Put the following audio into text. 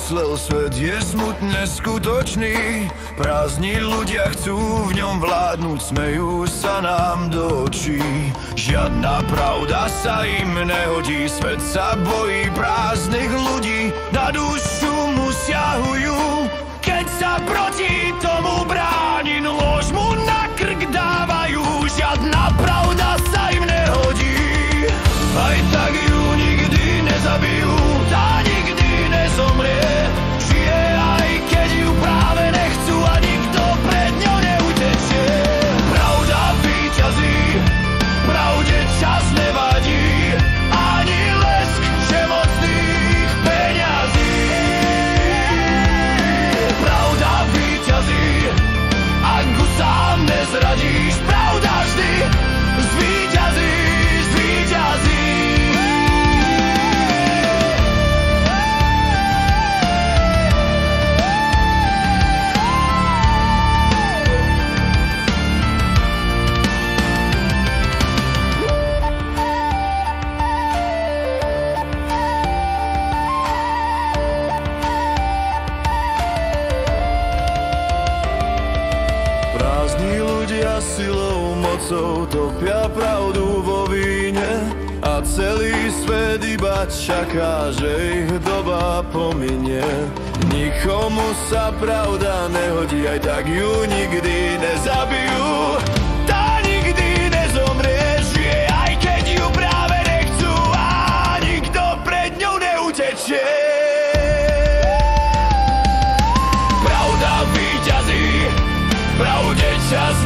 myslel, svet je smutne skutočný. Prázdni ľudia chcú v ňom vládnuť, smejú sa nám do očí. Žiadna pravda sa im nehodí, svet sa bojí prázdnych ľudí. Na dušu mu siahujú, keď sa proti tomu bráni, nôž mu na krk dávajú. Žiadna pravda sa im nehodí, aj tak ju nikdy nezabijú. Tá nikdy nezomrie, žije aj keď ju práve nechcú a nikto pred ňou neutečie. Pravda víťazí, pravde čas nevadí, ani lesk všemocných peňazí. Pravda víťazí, ak ju sám nezradíš, pravda vždy zvíťazí, zvíťazí. Prázdni ľudia silou, mocou topia pravdu vo víne a celý svet iba čaká, že ich doba pominie. Nikomu sa pravda nehodí, aj tak ju nikdy nezabijú. Tá nikdy nezomrie, žije aj keď ju práve nechcú a nikto pred ňou neutečie. Pravda víťazí, pravde čas